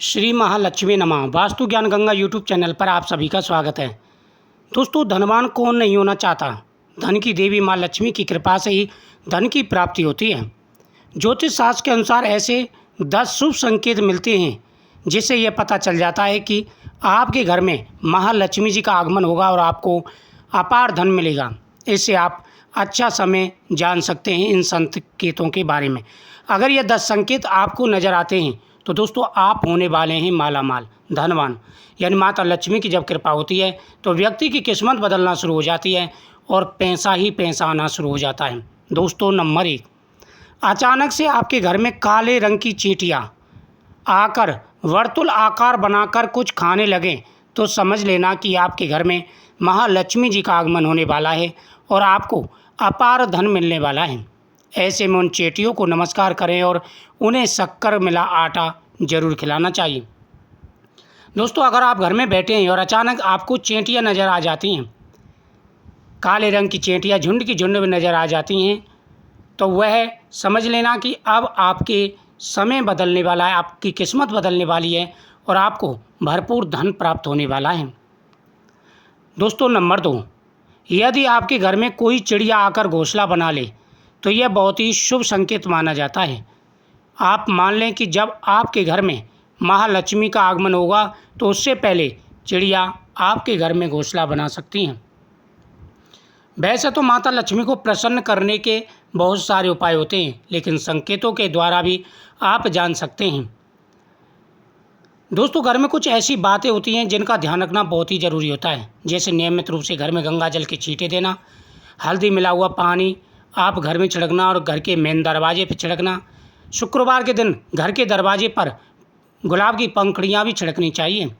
श्री महालक्ष्मी नमः। वास्तु ज्ञान Ganga YouTube channel पर आप सभी का स्वागत है। दोस्तों, धनवान कौन नहीं होना चाहता। धन की देवी माँ लक्ष्मी की कृपा से ही धन की प्राप्ति होती है। ज्योतिष शास्त्र के अनुसार ऐसे 10 शुभ संकेत मिलते हैं जिससे यह पता चल जाता है कि आपके घर में महालक्ष्मी जी का आगमन होगा और आपको अपार धन मिलेगा। इससे आप अच्छा समय जान सकते हैं इन संकेतों के बारे में। अगर ये 10 संकेत आपको नज़र आते हैं तो दोस्तों आप होने वाले हैं माला माल, धनवान। यानी माता लक्ष्मी की जब कृपा होती है तो व्यक्ति की किस्मत बदलना शुरू हो जाती है और पैसा ही पैसा आना शुरू हो जाता है। दोस्तों, नंबर 1, अचानक से आपके घर में काले रंग की चींटियाँ आकर वर्तुल आकार बनाकर कुछ खाने लगें तो समझ लेना कि आपके घर में महालक्ष्मी जी का आगमन होने वाला है और आपको अपार धन मिलने वाला है। ऐसे में उन चींटियों को नमस्कार करें और उन्हें शक्कर मिला आटा जरूर खिलाना चाहिए। दोस्तों, अगर आप घर में बैठे हैं और अचानक आपको चींटियाँ नज़र आ जाती हैं, काले रंग की चींटियाँ झुंड की झुंड में नज़र आ जाती हैं, तो वह समझ लेना कि अब आपके समय बदलने वाला है, आपकी किस्मत बदलने वाली है और आपको भरपूर धन प्राप्त होने वाला है। दोस्तों, नंबर 2, यदि आपके घर में कोई चिड़िया आकर घोंसला बना ले तो यह बहुत ही शुभ संकेत माना जाता है। आप मान लें कि जब आपके घर में महालक्ष्मी का आगमन होगा तो उससे पहले चिड़िया आपके घर में घोंसला बना सकती हैं। वैसे तो माता लक्ष्मी को प्रसन्न करने के बहुत सारे उपाय होते हैं, लेकिन संकेतों के द्वारा भी आप जान सकते हैं। दोस्तों, घर में कुछ ऐसी बातें होती हैं जिनका ध्यान रखना बहुत ही ज़रूरी होता है, जैसे नियमित रूप से घर में गंगा जल के छींटे देना, हल्दी मिला हुआ पानी आप घर में छिड़कना और घर के मेन दरवाजे पर छिड़कना। शुक्रवार के दिन घर के दरवाजे पर गुलाब की पंखुड़ियाँ भी छिड़कनी चाहिए,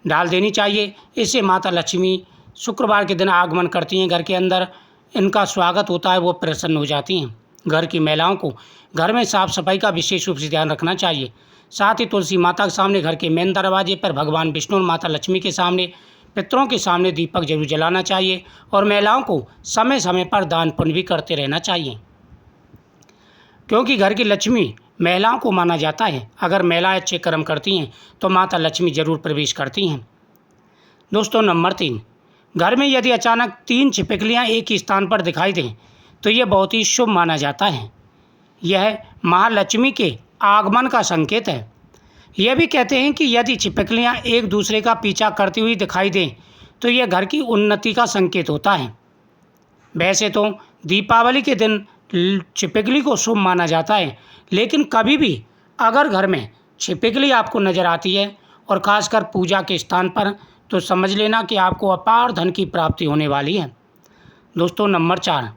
डाल देनी चाहिए। इससे माता लक्ष्मी शुक्रवार के दिन आगमन करती हैं घर के अंदर, इनका स्वागत होता है, वो प्रसन्न हो जाती हैं। घर की महिलाओं को घर में साफ़ सफाई का विशेष रूप से ध्यान रखना चाहिए। साथ ही तुलसी माता के सामने, घर के मेन दरवाजे पर, भगवान विष्णु और माता लक्ष्मी के सामने, पितरों के सामने दीपक जरूर जलाना चाहिए और महिलाओं को समय समय पर दान पुण्य भी करते रहना चाहिए, क्योंकि घर की लक्ष्मी महिलाओं को माना जाता है। अगर महिलाएं अच्छे कर्म करती हैं तो माता लक्ष्मी जरूर प्रवेश करती हैं। दोस्तों, नंबर 3, घर में यदि अचानक 3 छिपकलियां एक ही स्थान पर दिखाई दें तो यह बहुत ही शुभ माना जाता है। यह महालक्ष्मी के आगमन का संकेत है। यह भी कहते हैं कि यदि छिपकलियां एक दूसरे का पीछा करती हुई दिखाई दें तो यह घर की उन्नति का संकेत होता है। वैसे तो दीपावली के दिन छिपकली को शुभ माना जाता है, लेकिन कभी भी अगर घर में छिपकली आपको नज़र आती है और ख़ासकर पूजा के स्थान पर, तो समझ लेना कि आपको अपार धन की प्राप्ति होने वाली है। दोस्तों, नंबर 4,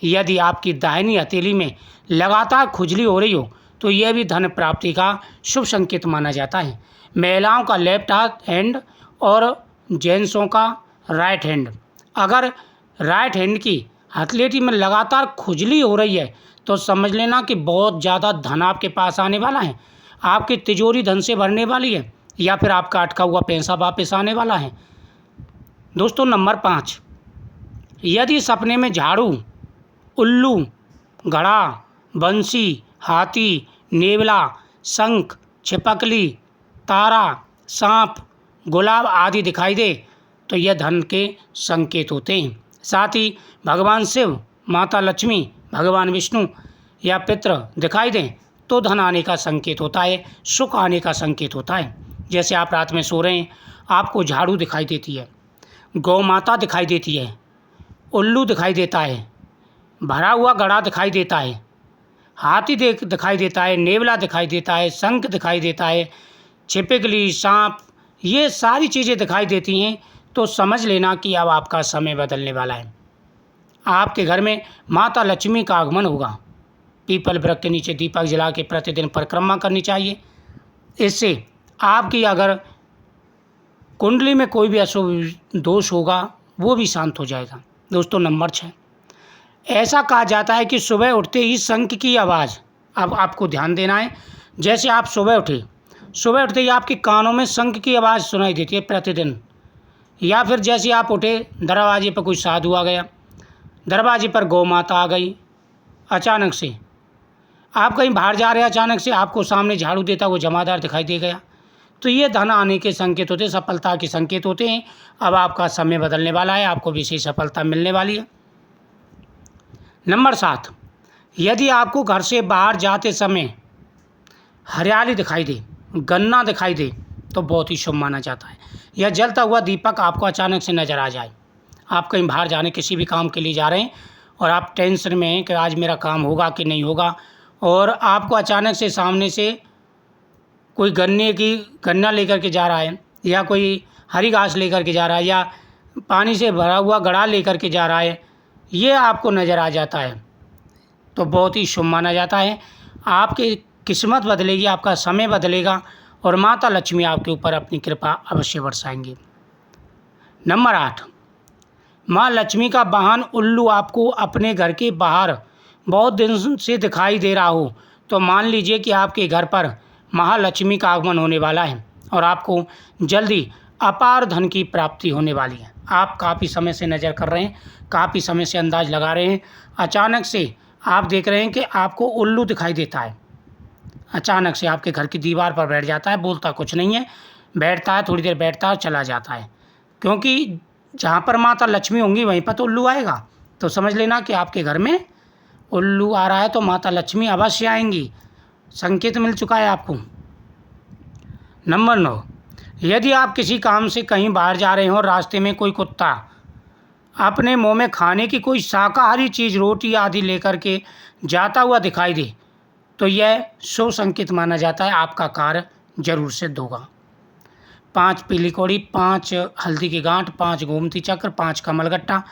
यदि आपकी दाहिनी हथेली में लगातार खुजली हो रही हो तो यह भी धन प्राप्ति का शुभ संकेत माना जाता है। महिलाओं का लेफ्ट हैंड और जेंट्सों का राइट हैंड, अगर राइट हैंड की हथेली में लगातार खुजली हो रही है तो समझ लेना कि बहुत ज़्यादा धन आपके पास आने वाला है, आपकी तिजोरी धन से भरने वाली है या फिर आपका अटका हुआ पैसा वापस आने वाला है। दोस्तों, नंबर 5, यदि सपने में झाड़ू, उल्लू, घड़ा, बंसी, हाथी, नेवला, शंख, छिपकली, तारा, सांप, गुलाब आदि दिखाई दे तो यह धन के संकेत होते हैं। साथ ही भगवान शिव, माता लक्ष्मी, भगवान विष्णु या पितृ दिखाई दें तो धन आने का संकेत होता है, सुख आने का संकेत होता है। जैसे आप रात में सो रहे हैं, आपको झाड़ू दिखाई देती है, गौ माता दिखाई देती है, उल्लू दिखाई देता है, भरा हुआ घड़ा दिखाई देता है, हाथी दिखाई देता है, नेवला दिखाई देता है, शंख दिखाई देता है, छिपकली, सांप, ये सारी चीज़ें दिखाई देती हैं तो समझ लेना कि अब आपका समय बदलने वाला है। आपके घर में माता लक्ष्मी का आगमन होगा। पीपल वृक्ष के नीचे दीपक जला के प्रतिदिन परिक्रमा करनी चाहिए। इससे आपकी अगर कुंडली में कोई भी अशुभ दोष होगा वो भी शांत हो जाएगा। दोस्तों, नंबर 6, ऐसा कहा जाता है कि सुबह उठते ही शंख की आवाज़, अब आपको ध्यान देना है। जैसे आप सुबह उठते ही आपके कानों में शंख की आवाज़ सुनाई देती है प्रतिदिन, या फिर जैसे आप उठे, दरवाजे पर कोई साधु आ गया, दरवाजे पर गौ माता आ गई अचानक से, आप कहीं बाहर जा रहे हैं, अचानक से आपको सामने झाड़ू देता वो जमादार दिखाई दे गया, तो ये धन आने के संकेत होते हैं, सफलता के संकेत होते हैं। अब आपका समय बदलने वाला है, आपको विशेष सफलता मिलने वाली है। नंबर 7, यदि आपको घर से बाहर जाते समय हरियाली दिखाई दे, गन्ना दिखाई दे, तो बहुत ही शुभ माना जाता है। या जलता हुआ दीपक आपको अचानक से नज़र आ जाए, आप कहीं बाहर जाने किसी भी काम के लिए जा रहे हैं और आप टेंशन में हैं कि आज मेरा काम होगा कि नहीं होगा, और आपको अचानक से सामने से कोई गन्ना लेकर के जा रहा है, या कोई हरी घास लेकर के जा रहा है, या पानी से भरा हुआ घड़ा लेकर के जा रहा है, ये आपको नज़र आ जाता है, तो बहुत ही शुभ माना जाता है। आपकी किस्मत बदलेगी, आपका समय बदलेगा और माता लक्ष्मी आपके ऊपर अपनी कृपा अवश्य बरसाएंगी। नंबर 8, माँ लक्ष्मी का वाहन उल्लू आपको अपने घर के बाहर बहुत दिन से दिखाई दे रहा हो, तो मान लीजिए कि आपके घर पर महालक्ष्मी का आगमन होने वाला है और आपको जल्दी अपार धन की प्राप्ति होने वाली है। आप काफ़ी समय से नज़र कर रहे हैं, काफ़ी समय से अंदाज लगा रहे हैं, अचानक से आप देख रहे हैं कि आपको उल्लू दिखाई देता है, अचानक से आपके घर की दीवार पर बैठ जाता है, बोलता कुछ नहीं है, बैठता है, थोड़ी देर बैठता है और चला जाता है। क्योंकि जहाँ पर माता लक्ष्मी होंगी वहीं पर तो उल्लू आएगा, तो समझ लेना कि आपके घर में उल्लू आ रहा है, तो माता लक्ष्मी अवश्य आएंगी, संकेत मिल चुका है आपको। नंबर 9, यदि आप किसी काम से कहीं बाहर जा रहे हो, रास्ते में कोई कुत्ता अपने मुंह में खाने की कोई शाकाहारी चीज़, रोटी आदि लेकर के जाता हुआ दिखाई दे, तो यह शुभ संकेत माना जाता है, आपका कार्य जरूर सिद्ध होगा। 5 पीली कौड़ी, 5 हल्दी की गांठ, 5 गोमती चक्र, 5 कमलगट्टा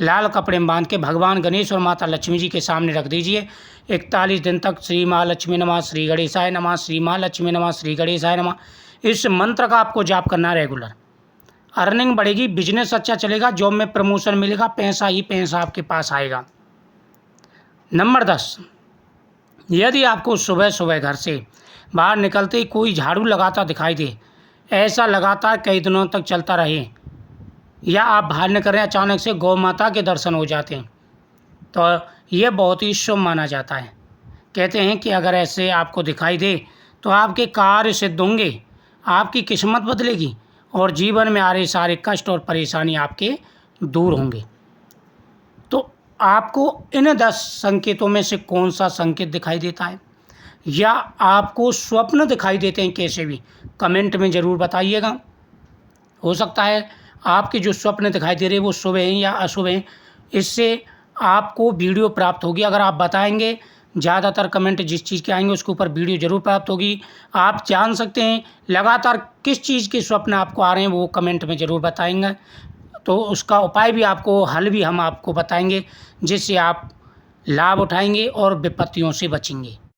लाल कपड़े में बांध के भगवान गणेश और माता लक्ष्मी जी के सामने रख दीजिए। 41 दिन तक श्री महालक्ष्मी नमः, श्री गणेशाय नमः, श्री महालक्ष्मी नमः, श्री गणेशाय नमः, इस मंत्र का आपको जाप करना है रेगुलर। अर्निंग बढ़ेगी, बिजनेस अच्छा चलेगा, जॉब में प्रमोशन मिलेगा, पैसा ही पैसा आपके पास आएगा। नंबर 10, यदि आपको सुबह सुबह घर से बाहर निकलते ही कोई झाड़ू लगाता दिखाई दे, ऐसा लगातार कई दिनों तक चलता रहे, या आप बाहर निकल रहे हैं अचानक से गौ माता के दर्शन हो जाते हैं, तो ये बहुत ही शुभ माना जाता है। कहते हैं कि अगर ऐसे आपको दिखाई दे तो आपके कार्य सिद्ध होंगे, आपकी किस्मत बदलेगी और जीवन में आ रहे सारे कष्ट और परेशानी आपके दूर होंगे। तो आपको इन 10 संकेतों में से कौन सा संकेत दिखाई देता है, या आपको स्वप्न दिखाई देते हैं कैसे भी, कमेंट में ज़रूर बताइएगा। हो सकता है आपके जो स्वप्न दिखाई दे रहे हैं वो शुभ हैं या अशुभ हैं, इससे आपको वीडियो प्राप्त होगी। अगर आप बताएंगे, ज़्यादातर कमेंट जिस चीज़ के आएंगे उसके ऊपर वीडियो ज़रूर प्राप्त होगी। आप जान सकते हैं लगातार किस चीज़ के स्वप्न आपको आ रहे हैं, वो कमेंट में ज़रूर बताएंगे, तो उसका उपाय भी आपको, हल भी हम आपको बताएंगे, जिससे आप लाभ उठाएंगे और विपत्तियों से बचेंगे।